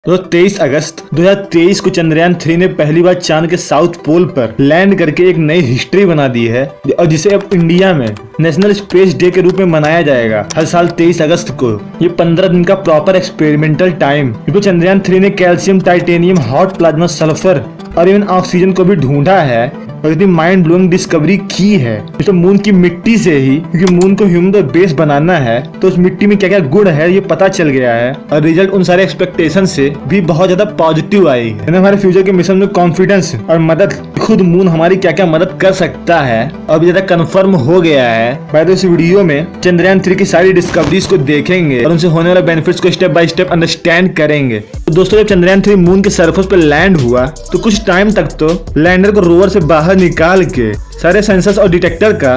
तो 23 अगस्त 2023 को चंद्रयान 3 ने पहली बार चांद के साउथ पोल पर लैंड करके एक नई हिस्ट्री बना दी है और जिसे अब इंडिया में नेशनल स्पेस डे के रूप में मनाया जाएगा हर साल 23 अगस्त को। ये 15 दिन का प्रॉपर एक्सपेरिमेंटल टाइम, क्योंकि चंद्रयान 3 ने calcium, titanium, hot plasma, sulphur और इवन ऑक्सीजन को भी ढूंढा है और इतनी माइंड ब्लोइंग डिस्कवरी की है। तो मून की मिट्टी से ही, क्योंकि मून को ह्यूमन का बेस बनाना है, तो उस मिट्टी में क्या क्या गुण है ये पता चल गया है और रिजल्ट उन सारे एक्सपेक्टेशन से भी बहुत ज्यादा पॉजिटिव आई है। हमारे फ्यूचर के मिशन में कॉन्फिडेंस और मदद, खुद मून हमारी क्या क्या मदद कर सकता है और ज्यादा कंफर्म हो गया है। बाद इस वीडियो में चंद्रयान 3 की सारी डिस्कवरीज को देखेंगे और उनसे होने वाले बेनिफिट्स को स्टेप बाय स्टेप अंडरस्टैंड करेंगे। तो दोस्तों, जब चंद्रयान 3 मून के सरफेस पर लैंड हुआ तो कुछ टाइम तक तो लैंडर को रोवर से बाहर निकाल के सारे सेंसर्स और डिटेक्टर का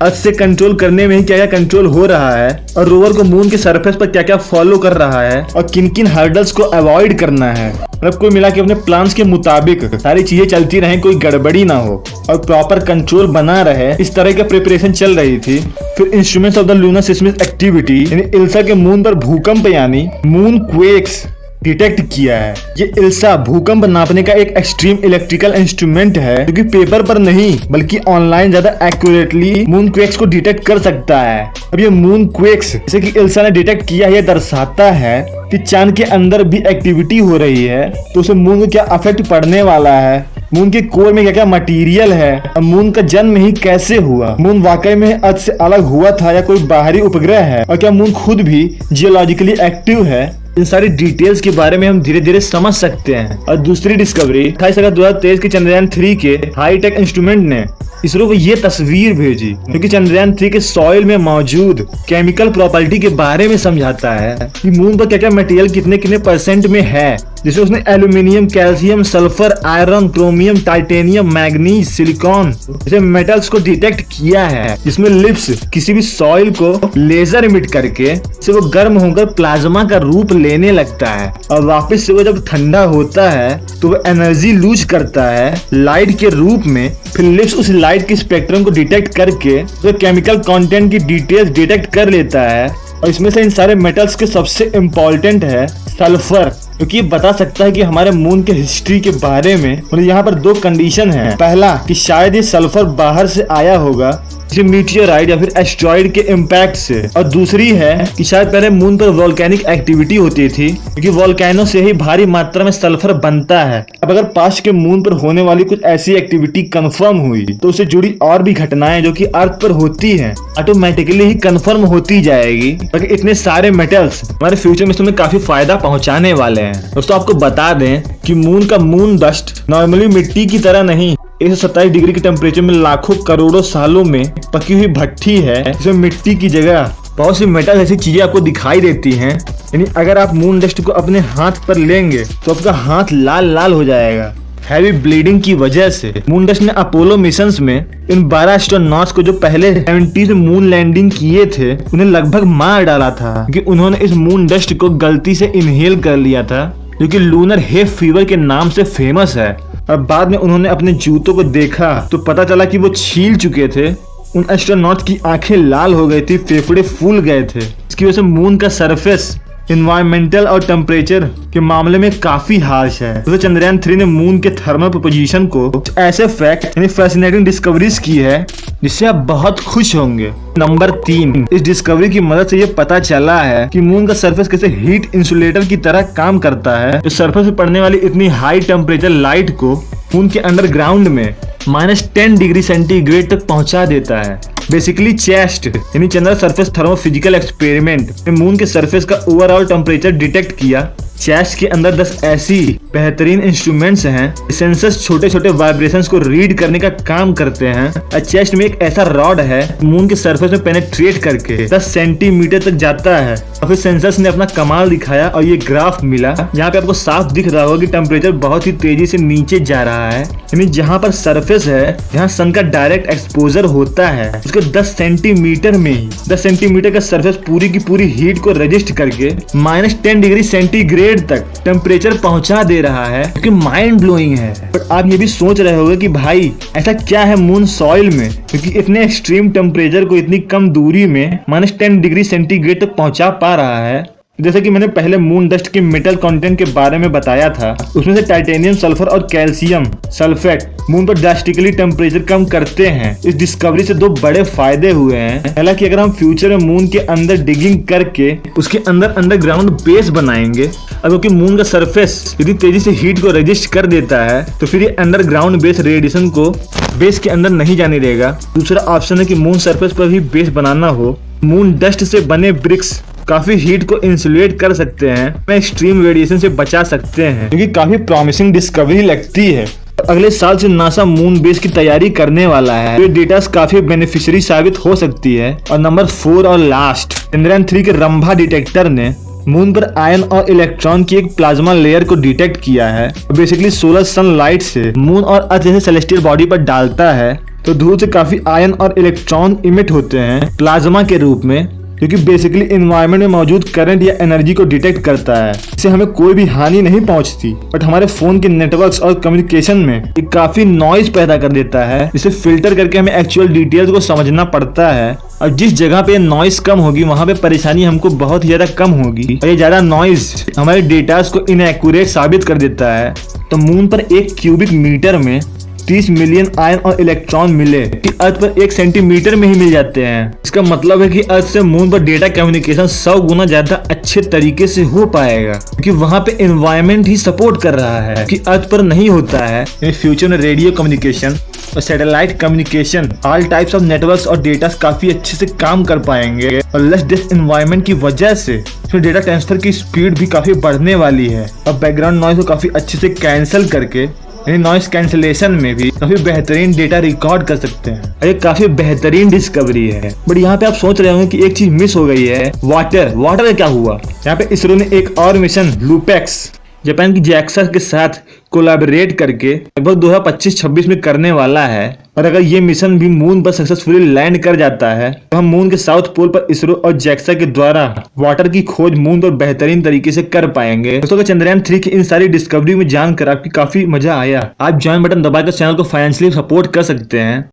अर्थ से कंट्रोल करने में ही क्या क्या कंट्रोल हो रहा है और रोवर को मून के सरफेस पर क्या क्या फॉलो कर रहा है और किन किन हर्डल्स को अवॉइड करना है। मतलब कोई मिला के अपने प्लान्स के मुताबिक सारी चीजें चलती रहें, कोई गड़बड़ी ना हो और प्रॉपर कंट्रोल बना रहे, इस तरह की प्रिपरेशन चल रही थी। फिर instruments of the lunar seismic activity यानी इल्सा के मून पर भूकंप यानी मून क्वेक्स डिटेक्ट किया है। ये इल्सा भूकंप नापने का एक एक्सट्रीम इलेक्ट्रिकल इंस्ट्रूमेंट है जो कि पेपर पर नहीं बल्कि ऑनलाइन ज्यादा एक्यूरेटली मून क्वेक्स को डिटेक्ट कर सकता है। अब ये मून क्वेक्स जैसे कि इल्सा ने डिटेक्ट किया, ये दर्शाता है कि चांद के अंदर भी एक्टिविटी हो रही है, तो उसे मून को क्या अफेक्ट पड़ने वाला है, मून के कोर में क्या क्या मटेरियल है और मून का जन्म ही कैसे हुआ, मून वाकई में अर्थ से अलग हुआ था या कोई बाहरी उपग्रह है और क्या मून खुद भी जियोलॉजिकली एक्टिव है। इन सारी डिटेल्स के बारे में हम धीरे धीरे समझ सकते हैं। और दूसरी डिस्कवरी 28 अगस्त 2023 के चंद्रयान 3 के हाईटेक इंस्ट्रूमेंट ने इसरो को ये तस्वीर भेजी, क्योंकि चंद्रयान 3 के सॉइल में मौजूद केमिकल प्रॉपर्टी के बारे में समझाता है कि मून पर क्या क्या मटेरियल कितने कितने % में है। जिसमें उसने aluminium, calcium, sulphur, iron, chromium, titanium, manganese, silicon जैसे मेटल्स को डिटेक्ट किया है, जिसमें लिप्स किसी भी सॉइल को लेजर इमिट करके से वो गर्म होकर प्लाज्मा का रूप लेने लगता है और वापस से वो जब ठंडा होता है तो वो एनर्जी लूज करता है लाइट के रूप में। फिर लिप्स उस लाइट के स्पेक्ट्रम को डिटेक्ट करके तो केमिकल कंटेंट की डिटेल्स डिटेक्ट कर लेता है और इसमें से इन सारे मेटल्स के सबसे इम्पोर्टेंट है सल्फर, क्योंकि ये बता सकता है कि हमारे मून के हिस्ट्री के बारे में। मतलब यहाँ पर दो कंडीशन है, पहला कि शायद ये सल्फर बाहर से आया होगा मीटियोराइट या फिर एस्ट्रॉइड के इम्पैक्ट से, और दूसरी है कि शायद पहले मून पर वोल्केनिक एक्टिविटी होती थी, क्योंकि वोल्केनो से ही भारी मात्रा में सल्फर बनता है। अब अगर पास्ट के मून पर होने वाली कुछ ऐसी एक्टिविटी कंफर्म हुई तो उससे जुड़ी और भी घटनाएं जो कि अर्थ पर होती हैं ऑटोमेटिकली ही कंफर्म होती जाएगी, क्योंकि इतने सारे मेटल्स हमारे फ्यूचर में तुम्हें काफी फायदा पहुंचाने वाले हैं। दोस्तों, आपको बता दें कि मून का मून डस्ट नॉर्मली मिट्टी की तरह नहीं, 127 डिग्री के टेम्परेचर में लाखों करोड़ों सालों में पकी हुई भट्टी है, जिसमें मिट्टी की जगह बहुत सी मेटल ऐसी चीजें आपको दिखाई देती हैं। यानी अगर आप मून डस्ट को अपने हाथ पर लेंगे तो आपका हाथ लाल लाल हो जाएगा हैवी ब्लीडिंग की वजह से। मून डस्ट ने अपोलो मिशंस में इन 12 एस्ट्रोनॉट्स को जो पहले 70 में मून लैंडिंग किए थे उन्हें लगभग मार डाला था, क्योंकि उन्होंने इस मून डस्ट को गलती से इनहेल कर लिया था, जो कि लूनर हे फीवर के नाम से फेमस है। अब बाद में उन्होंने अपने जूतों को देखा तो पता चला कि वो छील चुके थे। उन एस्ट्रोनॉट की आंखें लाल हो गई थी, फेफड़े फूल गए थे। इसकी वजह से मून का सरफेस एनवायरमेंटल और टेम्परेचर के मामले में काफी हार्श है। तो चंद्रयान 3 ने मून के थर्मल प्रोपोजिशन को ऐसे फैक्ट यानी फैसिनेटिंग डिस्कवरीज की है जिससे आप बहुत खुश होंगे। नंबर 3, इस डिस्कवरी की मदद से ये पता चला है कि मून का सरफेस कैसे हीट इंसुलेटर की तरह काम करता है, जो सरफेस पे पड़ने वाली इतनी हाई टेम्परेचर लाइट को मून के अंडरग्राउंड में -10 डिग्री सेंटीग्रेड तक पहुंचा देता है। बेसिकली चेस्ट यानी चंद्र सरफेस थर्मोफिजिकल एक्सपेरिमेंट ने मून के सरफेस का ओवरऑल टेम्परेचर डिटेक्ट किया। चेस्ट के अंदर 10 ऐसी बेहतरीन इंस्ट्रूमेंट्स हैं, सेंसर्स छोटे छोटे वाइब्रेशंस को रीड करने का काम करते हैं। और चेस्ट में एक ऐसा रॉड है मून के सरफेस में पेनेट्रेट करके 10 सेंटीमीटर तक जाता है। और फिर सेंसर्स ने अपना कमाल दिखाया और ये ग्राफ मिला। यहाँ पे आपको साफ दिख रहा होगा कि टेम्परेचर बहुत ही तेजी से नीचे जा रहा है, यानी जहाँ पर सरफेस है, जहाँ सन का डायरेक्ट एक्सपोजर होता है, उसके 10 सेंटीमीटर में ही 10 सेंटीमीटर का सरफेस पूरी की पूरी हीट को रजिस्ट करके -10 डिग्री सेंटीग्रेड तक टेम्परेचर पहुंचा दे रहा है, क्योंकि माइंड ब्लोइंग है। बट आप ये भी सोच रहे होंगे कि भाई ऐसा क्या है मून सॉइल में, क्योंकि इतने एक्सट्रीम टेम्परेचर को इतनी कम दूरी में -10 डिग्री सेंटीग्रेड तक पहुंचा पा रहा है। जैसे कि मैंने पहले मून डस्ट के मेटल कंटेंट के बारे में बताया था, उसमें से टाइटेनियम, सल्फर और कैल्शियम सल्फेट मून पर ड्रास्टिकली टेम्परेचर कम करते हैं। इस डिस्कवरी से दो बड़े फायदे हुए हैं। पहला कि अगर हम फ्यूचर में मून के अंदर डिगिंग करके उसके अंदर अंडरग्राउंड बेस बनाएंगे, और क्योंकि मून का सरफेस यदि तेजी से हीट को रेजिस्ट कर देता है तो फिर ये अंडरग्राउंड बेस रेडिएशन को बेस के अंदर नहीं जाने देगा। दूसरा ऑप्शन है कि मून सरफेस पर भी बेस बनाना हो, मून डस्ट से बने ब्रिक्स काफी हीट को इंसुलेट कर सकते हैं, एक्सट्रीम रेडिएशन से बचा सकते हैं, क्योंकि काफी प्रॉमिसिंग डिस्कवरी लगती है। अगले साल से नासा मून बेस की तैयारी करने वाला है। ये डेटा काफी बेनिफिशियरी साबित हो सकती है। और नंबर 4 और लास्ट, चंद्रयान 3 के रंभा डिटेक्टर ने मून पर आयन और इलेक्ट्रॉन की एक प्लाज्मा लेयर को डिटेक्ट किया है। बेसिकली सोलर सनलाइट से मून और अर्थ जैसे सेलेस्टियल बॉडी पर डालता है तो धूल से काफी आयन और इलेक्ट्रॉन इमिट होते हैं प्लाज्मा के रूप में, क्योंकि बेसिकली एनवायरनमेंट में मौजूद करंट या एनर्जी को डिटेक्ट करता है। इससे हमें कोई भी हानि नहीं पहुंचती, बट हमारे फोन के नेटवर्क्स और कम्युनिकेशन में एक काफी नॉइज पैदा कर देता है, जिसे फिल्टर करके हमें एक्चुअल डिटेल्स को समझना पड़ता है। और जिस जगह पे नॉइज कम होगी वहां पे परेशानी हमको बहुत ही ज्यादा कम होगी, और ये ज्यादा नॉइज हमारे डेटा को इनएक्यूरेट साबित कर देता है। तो मून पर 1 क्यूबिक मीटर में 30 मिलियन आयन और इलेक्ट्रॉन मिले कि अर्थ पर 1 सेंटीमीटर में ही मिल जाते हैं। इसका मतलब है कि अर्थ से मून पर डेटा कम्युनिकेशन 100 गुना ज्यादा अच्छे तरीके से हो पाएगा, क्योंकि वहां पे एनवायरनमेंट ही सपोर्ट कर रहा है कि अर्थ पर नहीं होता है। फ्यूचर में रेडियो कम्युनिकेशन और satellite communication, all types of networks और डेटा काफी अच्छे से काम कर पाएंगे, और लेस डेंस एनवायरनमेंट की वजह से इसमें डेटा ट्रांसफर की स्पीड भी काफी बढ़ने वाली है, और बैकग्राउंड नॉइज को काफी अच्छे से कैंसिल करके नॉइस कैंसिलेशन में भी काफी बेहतरीन डेटा रिकॉर्ड कर सकते हैं। ये काफी बेहतरीन डिस्कवरी है। बट यहाँ पे आप सोच रहे होंगे कि एक चीज मिस हो गई है, वाटर का क्या हुआ। यहाँ पे इसरो ने एक और मिशन लूपेक्स जापान की जैक्सा के साथ कोलैबोरेट करके लगभग 2025-26 में करने वाला है। और अगर ये मिशन भी मून पर सक्सेसफुली लैंड कर जाता है तो हम मून के साउथ पोल पर इसरो और जैक्सा के द्वारा वाटर की खोज मून पर बेहतरीन तरीके से कर पाएंगे। दोस्तों, चंद्रयान 3 की इन सारी डिस्कवरी में जानकर आपकी काफी मजा आया। आप ज्वाइन बटन दबाकर चैनल को फाइनेंशियली सपोर्ट कर सकते हैं।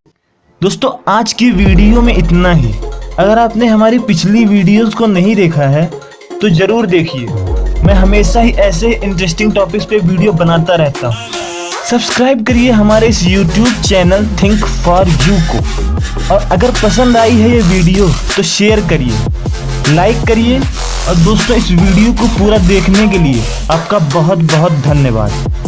दोस्तों, आज की वीडियो में इतना ही। अगर आपने हमारी पिछली वीडियोस को नहीं देखा है तो जरूर देखिए। मैं हमेशा ही ऐसे इंटरेस्टिंग टॉपिक्स पे वीडियो बनाता रहता हूँ। सब्सक्राइब करिए हमारे इस YouTube channel think for you को, और अगर पसंद आई है ये वीडियो तो शेयर करिए, लाइक करिए। और दोस्तों, इस वीडियो को पूरा देखने के लिए आपका बहुत बहुत धन्यवाद।